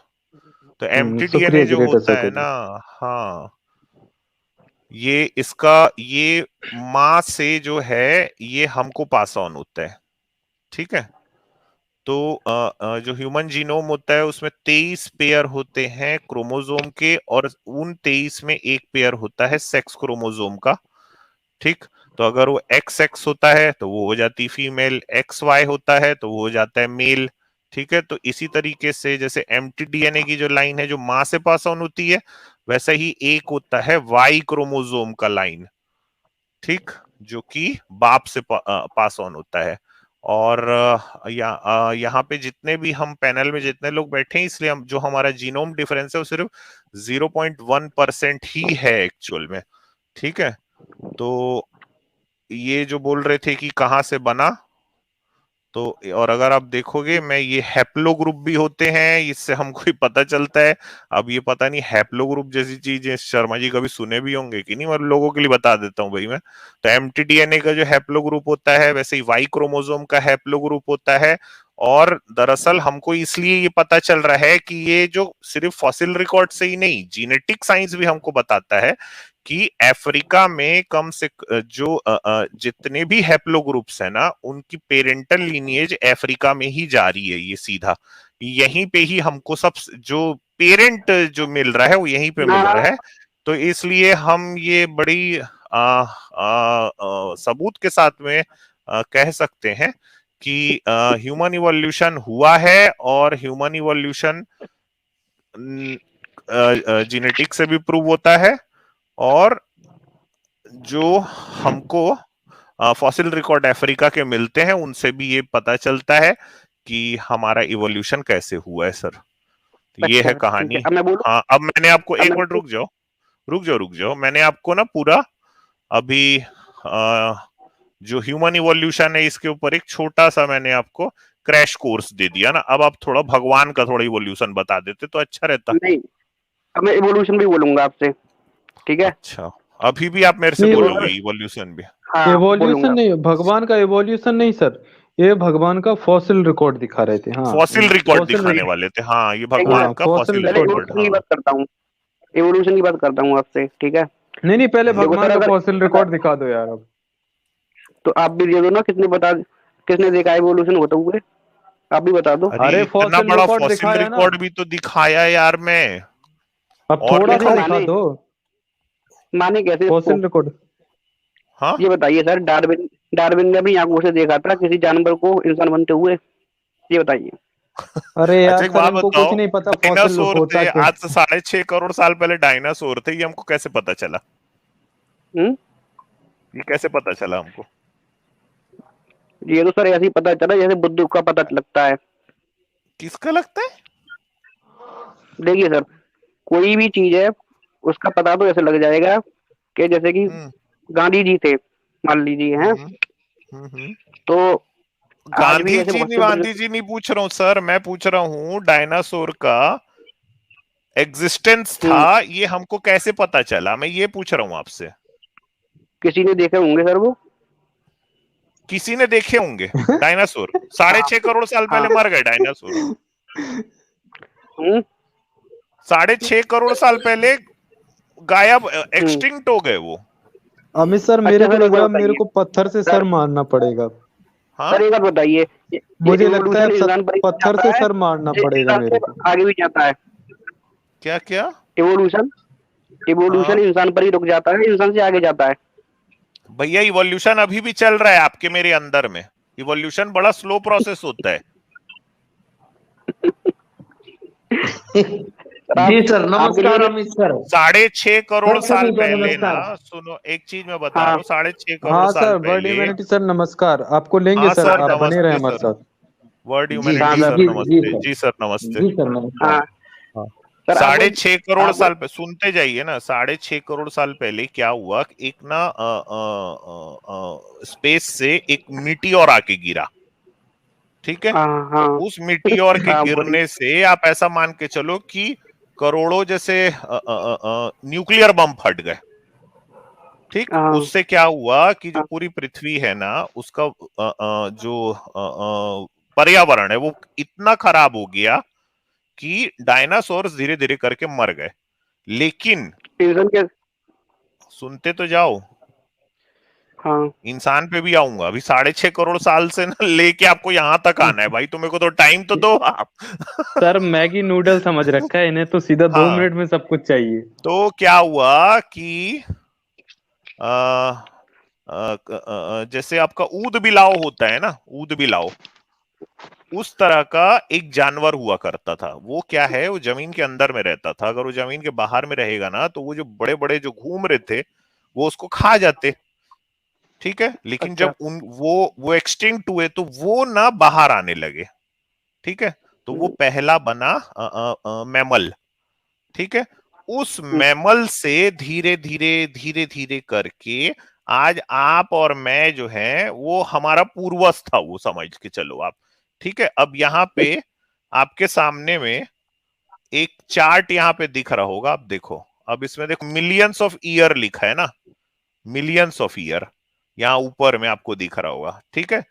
तो एम्प्टी शुक्रिया डीएनए जो ग्रेट होता अशोका है जी। ना, हाँ, ये माँ से जो है, ये हमको पास ऑन होता है। ठीक है। तो जो ह्यूमन जीनोम होता है, उसमें 23 पेयर होते हैं क्रोमोसोम के, और उन 23 में एक पेयर होता है सेक्स क्रोमोसोम का। ठीक। तो अगर वो एक्स एक्स होता है तो वो हो जाती फीमेल, एक्स वाई होता है तो वो हो जाता है मेल। ठीक है। तो इसी तरीके से जैसे एम्प्टी डीएनए की जो लाइन है जो माँ से पास ऑन होती है, वैसा ही एक होता है वाई क्रोमोसोम का लाइन। ठीक। जो कि बाप से पास ऑन होता है। और यहाँ पे जितने भी हम पैनल में जितने लोग बैठे हैं, इसलिए हम जो हमारा जीनोम डिफरेंस है वो सिर्फ 0.1% ही है एक्चुअल में। ठीक है। तो ये जो बोल रहे थे कि कहाँ से बना, तो और अगर आप देखोगे, मैं ये हैप्लो ग्रुप भी होते हैं, इससे हमको ही पता चलता है। अब ये पता नहीं हैप्लो ग्रुप जैसी चीजें शर्मा जी कभी सुने भी होंगे कि नहीं, मैं लोगों के लिए बता देता हूँ भाई मैं। तो एमटीडीएनए का जो हैप्लो ग्रुप होता है, वैसे ही वाई क्रोमोसोम का हैप्लो ग्रुप होता है। और दरअसल हमको इसलिए ये पता चल रहा है कि ये जो सिर्फ फॉसिल रिकॉर्ड से ही नहीं, जीनेटिक साइंस भी हमको बताता है कि अफ्रीका में कम से जो जितने भी हैप्लो ग्रुप्स है ना, उनकी पेरेंटल लीनिएज अफ्रीका में ही जा रही है। ये सीधा यहीं पे ही हमको सब जो पेरेंट जो मिल रहा है वो यहीं पे मिल रहा है। तो इसलिए हम ये बड़ी सबूत के साथ में कह सकते हैं कि ह्यूमन इवोल्यूशन हुआ है, और ह्यूमन इवोल्यूशन जेनेटिक से भी प्रूव होता है, और जो हमको फॉसिल रिकॉर्ड अफ्रीका के मिलते हैं उनसे भी ये पता चलता है कि हमारा इवोल्यूशन कैसे हुआ है सर। तो ये अच्छा है ठीक कहानी। है, अब मैं बोलूं। हाँ, अब मैंने आपको, अब एक मैं मिनट रुक जाओ, रुक जाओ, मैंने आपको ना पूरा अभी जो ह्यूमन इवोल्यूशन है इसके ऊपर एक छोटा सा मैंने आपको क्रैश कोर्स दे दिया ना। अब आप थोड़ा भगवान का थोड़ा इवोल्यूशन बता देते तो अच्छा रहता। नहीं, अब मैं इवोल्यूशन भी बोलूंगा आपसे, ठीक है। अच्छा, अभी भी आप मेरे से नहीं, बोलोगे इवोल्यूशन भी? हाँ एवोल्यूशन बोलूंगा। नहीं, भगवान का एवोल्यूशन नहीं सर। ये भगवान का फॉसिल रिकॉर्ड दिखा रहे थे। हाँ, फॉसिल रिकॉर्ड फॉसिल दिखाने रिकॉर्ड। वाले थे, हाँ ये हाँ, भगवान का fossil फॉसिल पहले रिकॉर्ड। एवोल्यूशन की बात करता हूँ, एवोल्यूशन की बात करता हूँ आपसे, ठीक है। नहीं पहले देखो भगवान सर, का अगर फॉसिल रिकॉर्ड दिखा दो यार अब। तो आप भी दे दो ना, किसने देखा एवोल्यूशन होते हुए, आप भी बता दो। अरे अरे इतना फॉसिल बड़ा रिकॉर्ड फॉसिल दिखाया ना, रिकॉर्ड भी तो दिखाया यार मैं, अब और थोड़ा सा दिखाऊं? दिखा दो माने कैसे इसको, फॉसिल रिकॉर्ड। हाँ ये बताइए सर। डार्विन डार्विन ने अपनी आंखों से देखा था किसी जानवर को इंसान बनते हुए, ये बताइए। अरे अच्छा यार एक सर बात इनको कुछ बताओ, नहीं पता फॉसिल डायनासोर होता थे क्या। आज से 6.5 करोड़ साल पहले, डायनासोर थे, ये हमको कैसे पता चला? हम्म ये कैसे पता चला हमको? ये तो सर ऐसे ही पता चला जैसे बुद्धू का पता लगता है। किसका लगता है? देखिए सर, कोई भी चीज है उसका पता तो ऐसे लग जाएगा कि जैसे कि हम्म गांधी जी थे, मान लीजिए हैं, हम्म हम्म। तो आज भी गांधी ऐसे जी बहुत नहीं, से गांधी जी नहीं पूछ रहा हूँ सर, मैं पूछ रहा हूँ डायनासोर का एग्जिस्टेंस था, ये हमको कैसे पता चला, मैं ये पूछ रहा हूँ आपसे। किसी ने देखे होंगे सर वो। किसी ने देखे होंगे डायनासोर? 6.5 करोड़ साल हाँ। पहले मर गए डायनासोर। हम्म 6.5 करोड़ साल पहले गायब, हम्म एक्सटिंक्ट हो गए वो। अमित सर अच्छा मेरे को सर, एक लग बात रहा है मेरे बताइए को पत्थर से सर सर। मारना पड़ेगा। हाँ सर एक बात बताइए, ये मुझे लगता है इवोल्यूशन इंसान पर ही पत्थर जाता से है, सर मारना ये पड़ेगा इंसान मेरे से को। आगे भी जाता है। क्या क्या? इवोल्यूशन इवोल्यूशन हाँ इंसान पर ही रुक जाता है, इंसान से आगे जाता है। भैया, इवोल्यूशन अभी भी चल रहा है आपके मेरे अंदर में। इवोल्यूशन बड़ा स्लो प्रोसेस होता है। सर आप, जी सर, आपके लिए नमस्कार नहीं। अमित सर। 6.5 करोड़ साल सभी को पहले ना, नमस्कार। सुनो एक चीज मैं बता रहा हाँ हूँ, 6.5 करोड़ हाँ साल सर वर्ल्ड पहले। ह्यूमैनिटी सर नमस्कार, आपको लेंगे हाँ सर, सर, आप बने रहे नमस्ते हमारे सर। साथ। वर्ल्ड जी हाँ ह्यूमैनिटी सर। सर, जी जी नमस्ते सर। जी सर, नमस्ते। जी सर, नमस्कार। हाँ हाँ सर, साढ़े छह करोड़ आपको साल पे सुनते जाइए ना, 6.5 करोड़ साल पहले क्या हुआ, एक ना स्पेस से एक मीटियोर आके गिरा, ठीक है? हाँ हाँ उस मीटियोर के हाँ बोलिए। गिरने से आप ऐसा मान के चलो कि करोड़ों जैसे न्यूक्लियर बम फट गए, ठीक? हाँ उससे क्या हुआ कि जो हाँ पूरी पृथ्वी है ना, उसका जो पर्यावरण है वो इतना खराब हो गया कि डायनासोर धीरे धीरे करके मर गए। लेकिन इंसान के। सुनते तो जाओ, हाँ इंसान पे भी आऊंगा अभी। 6.5 करोड़ साल से ना लेके आपको यहां तक आना है भाई, तुम्हें को तो टाइम तो दो आप। सर मैगी नूडल समझ रखा है इन्हें, तो सीधा दो हाँ, मिनट में सब कुछ चाहिए। तो क्या हुआ कि आ, जैसे आपका ऊद बिलाव होता है ना, ऊद बिलाव, उस तरह का एक जानवर हुआ करता था। वो क्या है, वो जमीन के अंदर में रहता था, अगर वो जमीन के बाहर में रहेगा ना तो वो जो बड़े बड़े जो घूम रहे थे वो उसको खा जाते, ठीक है? लेकिन अच्छा। जब उन वो एक्सटिंक्ट हुए तो वो ना बाहर आने लगे, ठीक है? तो वो पहला बना मैमल, ठीक है? उस मैमल से धीरे धीरे धीरे धीरे करके आज आप और मैं जो है वो हमारा पूर्वज था, वो समझ के चलो आप, ठीक है? अब यहाँ पे आपके सामने में एक चार्ट यहाँ पे दिख रहा होगा, आप देखो। अब इसमें देखो मिलियंस ऑफ ईयर लिखा है ना, मिलियंस ऑफ ईयर यहाँ ऊपर में आपको दिख रहा होगा, ठीक है?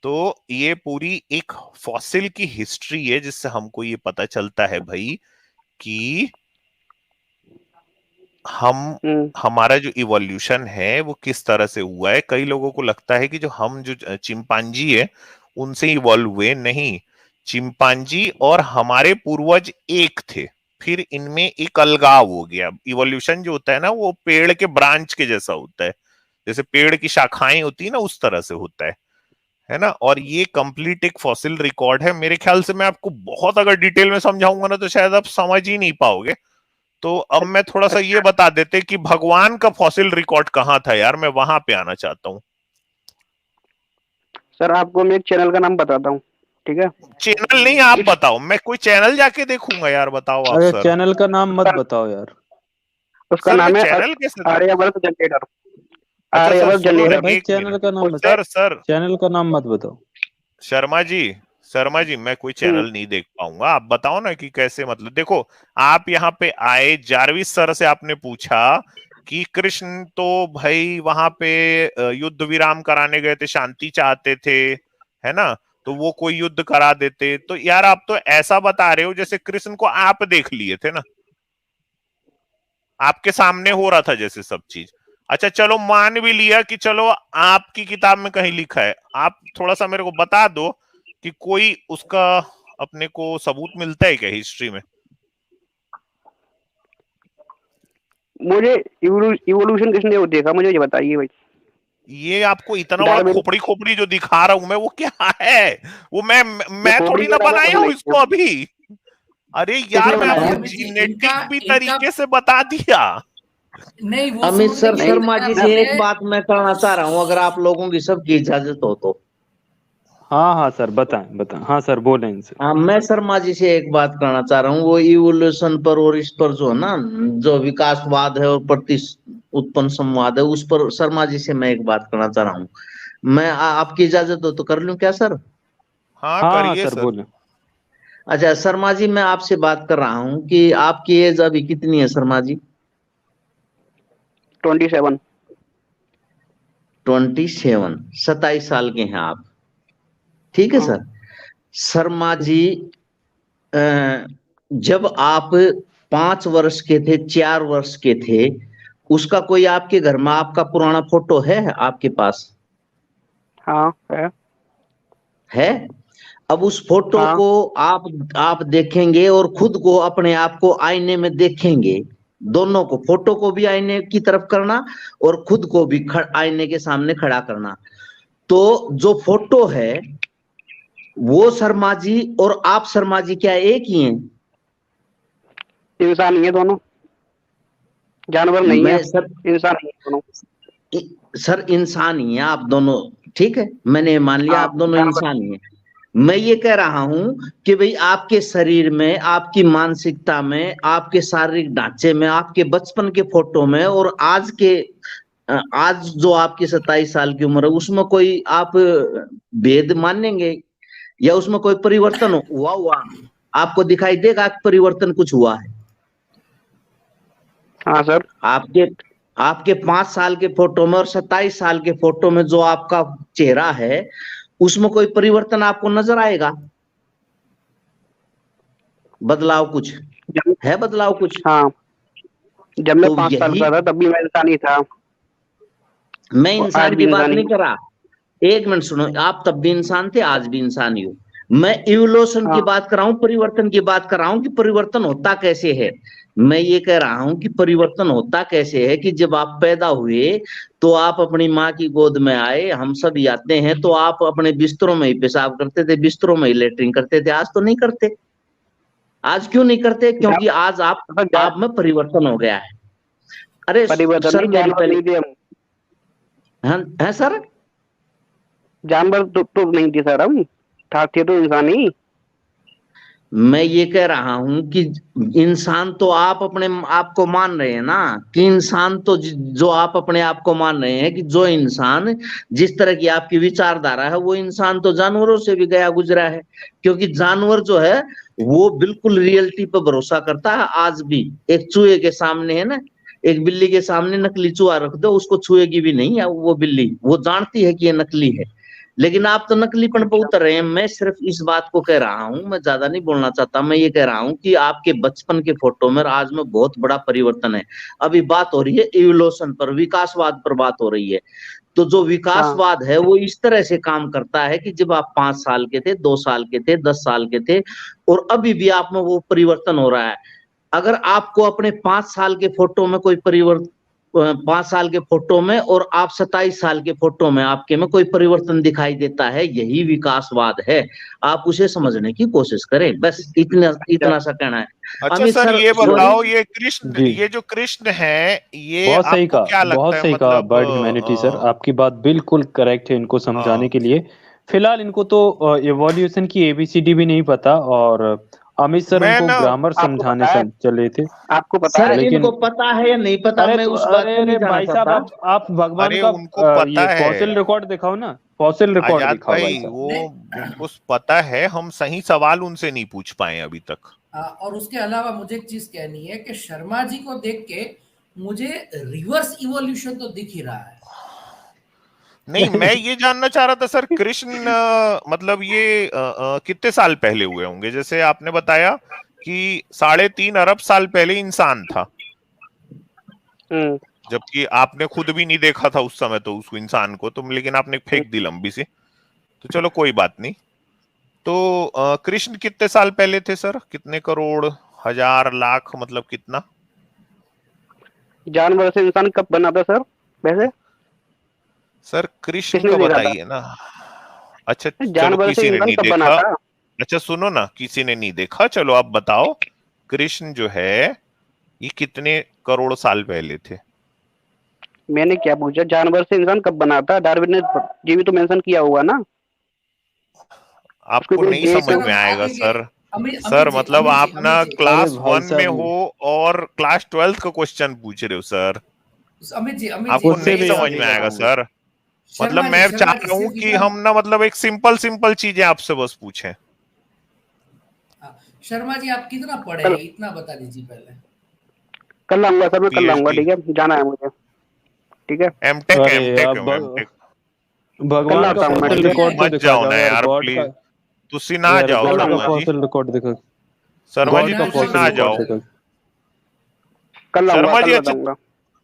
तो ये पूरी एक फॉसिल की हिस्ट्री है जिससे हमको ये पता चलता है भाई कि हम हम्म हमारा जो इवोल्यूशन है वो किस तरह से हुआ है। कई लोगों को लगता है कि जो हम जो चिंपांजी है उनसे इवॉल्व हुए, नहीं। चिंपांजी और हमारे पूर्वज एक थे, फिर इनमें एक अलगाव हो गया। इवोल्यूशन जो होता है ना वो पेड़ के ब्रांच के जैसा होता है, जैसे पेड़ की शाखाएं होती है ना, उस तरह से होता है ना? और ये कंप्लीट एक फॉसिल रिकॉर्ड है। मेरे ख्याल से मैं आपको बहुत अगर डिटेल में समझाऊंगा ना तो शायद आप समझ ही नहीं पाओगे। तो अब मैं थोड़ा सा ये अच्छा बता देते कि भगवान का फॉसिल रिकॉर्ड कहाँ था यार, मैं वहां पे आना चाहता हूँ। सर, आपको मैं एक चैनल का नाम बताता हूँ, ठीक है। चैनल नहीं, आप बताओ, मैं कोई चैनल जाके देखूंगा यार, बताओ आप अरे सर। चैनल का नाम मत उसका बताओ यार। उसका सर मैं नाम है चैनल कैसे देखूं? आर्यवर्त जनरेटर। अच्छा सर आर्यवर्त सुनो ना, अरे जनरेटर। भाई एक चैनल मिनट। का नाम उससे। बताओ, सर चैनल का नाम मत बताओ। शर्मा जी, शर्मा जी, मैं कोई हम्म चैनल नहीं देख पाऊंगा। आप बताओ ना कि कैसे, मतलब देखो, आप यहाँ पे आए, जारविस सर से आपने पूछा कि कृष्ण तो भाई वहां पे युद्ध विराम कराने गए थे, शांति चाहते थे, है ना, तो वो कोई युद्ध करा देते। तो यार आप तो ऐसा बता रहे हो जैसे कृष्ण को आप देख लिए थे ना, आपके सामने हो रहा था जैसे सब चीज। अच्छा चलो मान भी लिया कि चलो आपकी किताब में कहीं लिखा है, आप थोड़ा सा मेरे को बता दो कि कोई उसका अपने को सबूत मिलता है क्या हिस्ट्री में? मुझे इवोल्यूशन किसने देखा, मुझे ये बताइए भाई। ये आपको इतना बड़ा डार्विन। खोपड़ी खोपड़ी जो दिखा रहा हूं मैं, वो क्या है? वो मैं खोपड़ी थोड़ी ना का बनाया हूं इसको अभी। अरे यार किसने मैं बनाया? आपको अमित जी, जीनेटिक भी इनका तरीके से बता दिया। नहीं, वो अमित सुन सर, लेंगे। शर्मा जी से एक मैं बात मैं कहना चाह रहा हूँ, अगर आप लोगों की सबकी इजाजत हो तो। हाँ हाँ सर, बताएं बताएं। हाँ सर, बोलें इनसे। हाँ, मैं शर्मा जी से एक बात कहना चाह रहा हूँ, वो इवोल्यूशन पर और इस पर जो है ना, जो विकासवाद है और प्रति उत्पन्न संवाद है, उस पर शर्मा जी से मैं एक बात करना चाह रहा हूँ। मैं आपकी इजाजत हो तो कर लूं क्या सर? हाँ हाँ हाँ करिए सर, सर। बोलें। अच्छा शर्मा जी, मैं आपसे बात कर रहा हूँ कि आपकी एज अभी कितनी है शर्मा जी? 27। 27, 27 साल के हैं आप, ठीक है हाँ। सर। शर्मा जी, अ, जब आप 5 वर्ष के थे, 4 वर्ष के थे, उसका कोई आपके घर में आपका पुराना फोटो है आपके पास? हाँ है। है। अब उस फोटो हाँ। को आप देखेंगे और खुद को, अपने आप को आईने में देखेंगे। दोनों को, फोटो को भी आईने की तरफ करना और खुद को भी आईने के सामने खड़ा करना। तो जो फोटो है वो शर्मा जी और आप शर्मा जी क्या एक ही हैं? इंसान ही है दोनों, जानवर नहीं है। मैं सर, इंसान ही है दोनों। सर इंसान ही है आप दोनों, ठीक है, मैंने मान लिया हाँ आप दोनों जानवर। इंसान ही हैं। मैं ये कह रहा हूं कि भाई आपके शरीर में, आपकी मानसिकता में, आपके शारीरिक ढांचे में, आपके बचपन के फोटो में और आज के, आज जो आपकी 27 साल की उम्र है, उसमें कोई आप भेद मानेंगे या उसमें कोई परिवर्तन हुआ आपको दिखाई देगा कि परिवर्तन कुछ हुआ है? हाँ सर। आपके आपके 5 साल के फोटो में और 27 साल के फोटो में जो आपका चेहरा है, उसमें कोई परिवर्तन आपको नजर आएगा? बदलाव कुछ जब है? बदलाव कुछ? हाँ, जब मैं तो 5 साल यही, का था तब भी मैं इंसान ही था, मैं और आज इंसान भी की बात इंसान ही नहीं हूँ। कर रहा। एक मिनट सुनो, आप तब भी इंसान थे, आज भी इंसान ही हो। मैं इवोल्यूशन की हाँ। बात कर रहा हूँ, परिवर्तन की बात कर रहा हूँ कि परिवर्तन होता कैसे है। मैं ये कह रहा हूं कि परिवर्तन होता कैसे है कि जब आप पैदा हुए तो आप अपनी माँ की गोद में आए, हम सब आते हैं, तो आप अपने बिस्तरों में ही पेशाब करते थे, बिस्तरों में ही लेटरिन करते थे। आज तो नहीं करते। आज क्यों नहीं करते? क्योंकि आज आप में परिवर्तन हो गया है। अरे परिवर्तन सर नहीं, मेरी जानवर पहले, नहीं थे हम। है सर? जानवर तो नहीं थे सर, हम थे तो इंसान ही। मैं ये कह रहा हूं कि इंसान तो आप अपने आप को मान रहे हैं ना, कि इंसान तो जो आप अपने आप को मान रहे हैं कि जो इंसान जिस तरह की आपकी विचारधारा है, वो इंसान तो जानवरों से भी गया गुजरा है। क्योंकि जानवर जो है वो बिल्कुल रियलिटी पर भरोसा करता है। आज भी एक चूहे के सामने है ना, एक बिल्ली के सामने नकली चूहा रख दो, उसको छुएगी भी नहीं है वो बिल्ली, वो जानती है कि ये नकली है। लेकिन आप तो नकलीपन पे अच्छा। उतर रहे हैं। मैं सिर्फ इस बात को कह रहा हूं, मैं ज्यादा नहीं बोलना चाहता। मैं ये कह रहा हूं कि आपके बचपन के फोटो में और आज में बहुत बड़ा परिवर्तन है। अभी बात हो रही है इवोल्यूशन पर, विकासवाद पर बात हो रही है। तो जो हाँ। विकासवाद है वो इस तरह से काम करता है कि जब आप 5 साल के थे, 2 साल के थे, 10 साल के थे, और अभी भी आप में वो परिवर्तन हो रहा है। अगर आपको अपने 5 साल के फोटो में कोई परिवर्तन, 5 साल के फोटो में और आप 27 साल के फोटो में आपके में कोई परिवर्तन दिखाई देता है, यही विकासवाद है। आप उसे समझने की कोशिश करें, बस इतना इतना सा कहना है। अच्छा अमित सर सर ये सॉरी। बताओ, ये कृष्ण, जी, ये जो कृष्ण है, ये बहुत सही आपको कहा, क्या लगता बहुत है? सही कहा मतलब बर्ड ह्यूमैनिटी सर, आपकी बात बिल्कुल करेक्ट है इनको समझाने हाँ के लिए। फिलहाल इनको तो इवोल्यूशन की एबीसीडी भी नहीं पता, और अमित सर मैं उनको ना, ग्रामर आपको समझाने पता है? चले थे। आपको पता सर है? लेकिन इनको पता है या नहीं पता, अरे मैं तो, उस बात अरे पे अरे नहीं जाना भाई साहब, चाहता। आप भगवान अरे का उनको ये पता फॉसिल है रिकॉर्ड दिखाओ ना, फॉसिल रिकॉर्ड आजाद दिखाओ भाई भाई, साहब। वो नहीं, उनको पता है, हम सही सवाल उनसे नहीं पूछ पाए अभी तक। और उसके अलावा मुझे एक चीज कहनी है कि शर्मा जी को देख के मुझे रिवर्स इवोल्यूशन तो दिख ही रहा है। नहीं, मैं ये जानना चाह रहा था सर, कृष्ण मतलब ये कितने साल पहले हुए होंगे? जैसे आपने बताया कि 3.5 अरब साल पहले इंसान था, जबकि आपने खुद भी नहीं देखा था उस समय तो उस इंसान को तुम, लेकिन आपने फेंक दी लंबी सी, तो चलो कोई बात नहीं। तो कृष्ण कितने साल पहले थे सर? कितने करोड़, हजार, लाख, मतलब कितना? जानवर से इंसान कब बना था सर वैसे? सर कृष्ण किसने का देखा था? बताइए ना। अच्छा चलो, जानवर से किसी ने इंसान नहीं कब बना देखा। था? अच्छा सुनो ना, किसी ने नहीं देखा, चलो आप बताओ, कृष्ण जो है ये कितने करोड़ साल पहले थे? मैंने क्या पूछा, जानवर से इंसान कब बना था? डार्विन ने ये भी तो मेंशन किया हुआ ना। उसको आपको कोई नहीं डेट समझ सर में हम आएगा आगे के सर। अमित सर अमित जी मतलब अमित जी आप ना अमित जी अरे क्लास भाई 1 में साहब, हो और क्लास 12th का क्वेश्चन पूछ रहे हो सर, अमित जी आपको उससे नहीं भी समझ आगे में का आएगा काम है। सर। मतलब मैं चाह शर्मा जी रहा हूँ सिर्फ कि इतना, हम ना मतलब एक सिंपल सिंपल चीजें आपसे बस पूछें। हाँ, शर्मा जी आप कितना पढ़े कल हैं इतना बता दीजिए पहले। कल आऊंगा सर, मैं कल आऊंगा, पीएचडी, ठीक है, जाना है मुझे, ठीक है, एमटेक, अरे एमटेक, अब एमटेक। कल भगवान का आता हूँ मैं, फॉसिल ठीक है, रिकॉर्ड तो मत दिखा जाओ जाओ ना यार, यार गॉड का। प्लीज, तुसी ना यार जाओ कल गॉड का शर्मा आऊंगा, जी। फॉसिल रिकॉर्ड दिखा, शर्मा जी गॉड का तुसी फॉसिल ना रिकॉर्ड जाओ। दिखा, कल आऊंगा, शर्मा जी कल अच्छा, बताऊंगा।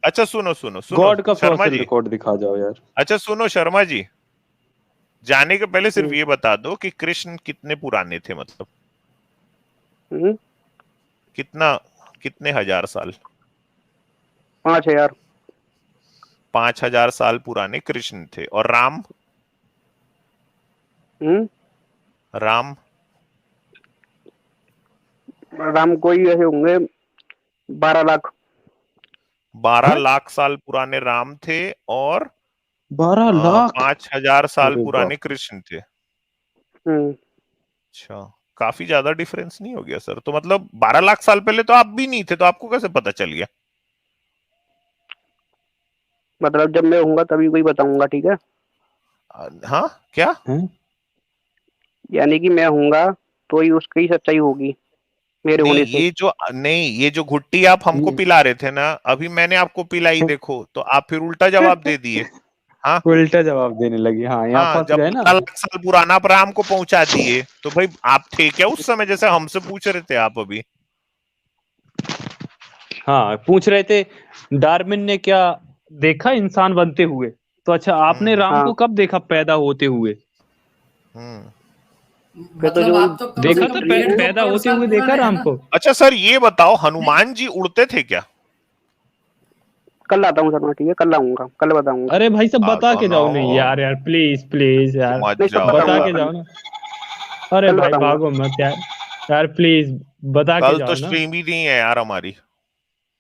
अच्छा सुनो सुनो सुनो गॉड का शर्मा फॉसिल जी, रिकॉर्ड दिखा जाओ यार। अच्छा सुनो शर्मा जी, जाने के पहले सिर्फ हम्म, ये बता दो कि कृष्ण कितने पुराने थे, मतलब हम्म, कितना, कितने हजार साल? 5,000। 5,000 साल पुराने कृष्ण थे। और राम? हम्म, राम? राम को ही ऐसे होंगे 12 लाख। 12 हैं? लाख साल पुराने राम थे, और 12 लाख? 5,000 साल अरे पुराने बाप। कृष्ण थे। हम्म, अच्छा, काफी ज्यादा डिफरेंस नहीं हो गया सर? तो मतलब 12 लाख साल पहले तो आप भी नहीं थे, तो आपको कैसे पता चल गया? मतलब जब मैं होऊंगा तभी कोई बताऊंगा, ठीक है, हाँ क्या? हैं? यानी कि मैं होऊंगा तो ही उसकी सच्चाई होगी मेरे नहीं होने से। ये जो, नहीं ये जो घुट्टी आप हमको ये पिला रहे थे ना, अभी मैंने आपको पिलाई, देखो तो आप फिर उल्टा जवाब दे दिए। हाँ, उल्टा जवाब देने लगी, हाँ यहाँ हाँ, फंस जब गए ना। 12 लाख साल पुराना पर हमको पहुंचा दिए, तो भाई आप थे क्या उस समय, जैसे हमसे पूछ रहे थे आप अभी? हाँ पूछ रहे थे डार्विन ने क्या देखा इंसान बनते हुए, तो अच्छा आपने हम्म, राम हाँ, को कब देखा पैदा होते हुए? हम्म। फिर तो मतलब जो आप तो कम से देखा था कम हिस्ट्री है, पैदा करोड़ होते साल हुए देखा पुराने हैं राम ना। को? अच्छा सर ये बताओ, नहीं, हनुमान जी उड़ते थे क्या? कल आता हूँ सर मैं, ठीक है, कल आऊंगा, कल बताऊंगा। अरे भाई सब आ बता के जाना, जाओ, नहीं यार, यार प्लीज प्लीज यार, मत नहीं, सब जाओ बता बताऊंगा के यार। कल। जाओ ना। अरे कल भाई बताऊंगा। भागो मत यार, यार प्लीज बता के कल तो जाओ ना। स्ट्रीम ही नहीं है यार हमारी,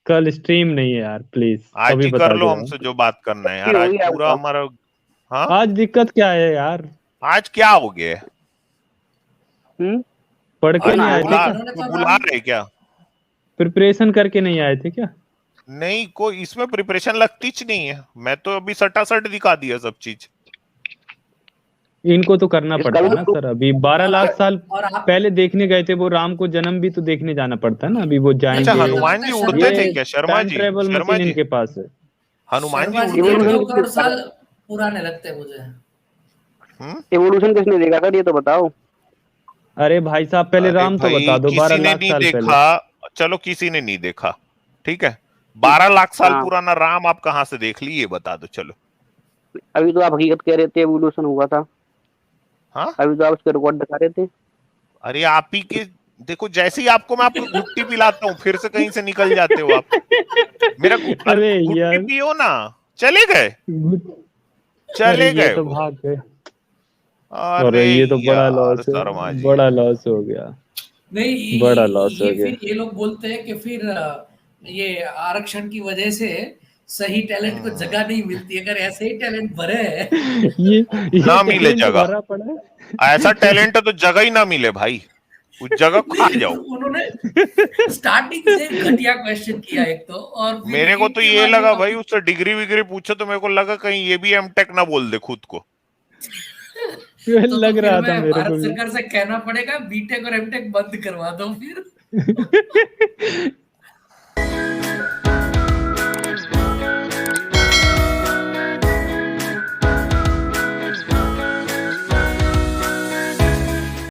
कल स्ट्रीम नहीं है यार, प्लीज आज अभी ही कर बता लो के जाओ। हमसे जो बात करना है की यार, आज होगी आज पूरा तो। हमारा। हाँ, आज दिक्कत क्या है यार? आज क्या हो गया है? पढ़ के आज नहीं पढ़ना है आए थे बुला, क्या? उन्होंने कोई तो बुला राम, रहे क्या? प्रिपरेशन करके नहीं आए थे क्या? नहीं, कोई इसमें प्रिपरेशन लगती च नहीं है, मैं तो अभी सटासट दिखा दिया सब चीज। इनको तो करना इसका पड़ता भी है ना तो सर, अभी 12 लाख आप साल और आप पहले देखने गए थे वो, राम को जन्म भी तो देखने जाना पड़ता है ना, अभी वो नहीं, अच्छा जाएंगे। मुझे तो हनुमान लगता जी है शर्मा उड़ते थे ये जी, क्या शर्मा टाइम जी? ट्रेवल शर्मा मशीन जी, इनके पास है। हनुमान जी शर्मा जी उड़ते डेढ़ थे? दो इवोल्यूशन करोड़ किसने साल देखा? पुराने लगते हैं मुझे। हम्म। इवोल्यूशन किसने देखा सर, ये तो बताओ। अरे भाई साहब पहले अरे राम तो भाई बता दो, बारह किसी ने लाख नहीं साल पहले। देखा, चलो किसी ने नहीं देखा, ठीक है, 12 लाख साल हाँ, पुराना राम आप कहाँ से देख ली, ये बता दो चलो। अभी तो आप हकीकत कह रहे थे इवोल्यूशन हुआ था, हाँ, अभी तो आप उसके रिकॉर्ड दिखा रहे थे। अरे आप ही के, देखो जैसे ही आपको मैं आपको घुट्टी पिलाता हूँ फिर से कहीं से निकल जाते हो आप। मेरा अरे अरे घुट्टी यार, पियो ना, चले गए, अरे चले ये गए तो वो। भाग गए। अरे अरे ये तो बड़ा यार लॉस है, शर्मा जी, बड़ा लॉस हो गया, नहीं बड़ा लॉस हो ये गया। फिर ये लोग बोलते हैं कि फिर ये आरक्षण की वजह से सही टैलेंट को हम्म, जगह नहीं मिलती। अगर ऐसे ही टैलेंट भरे हैं ये ये ना मिले टैलेंट जगह, भरा पड़ा है। ऐसा टैलेंट है तो जगह ही ना मिले भाई, उस जगह खा नहीं, जाओ। उन्होंने स्टार्टिंग से घटिया क्वेश्चन किया एक तो, और फिर मेरे को एक तो के ये बाद लगा एक भाई, उससे डिग्री विग्री पूछो तो मेरे को लगा कहीं ये भी एमटेक ना बोल दे खुद को। तो लग फिर रहा था मैं मेरे को भारत भी। सरकार से कहना पड़ेगा बीटेक और एमटेक बंद करवा दो फिर।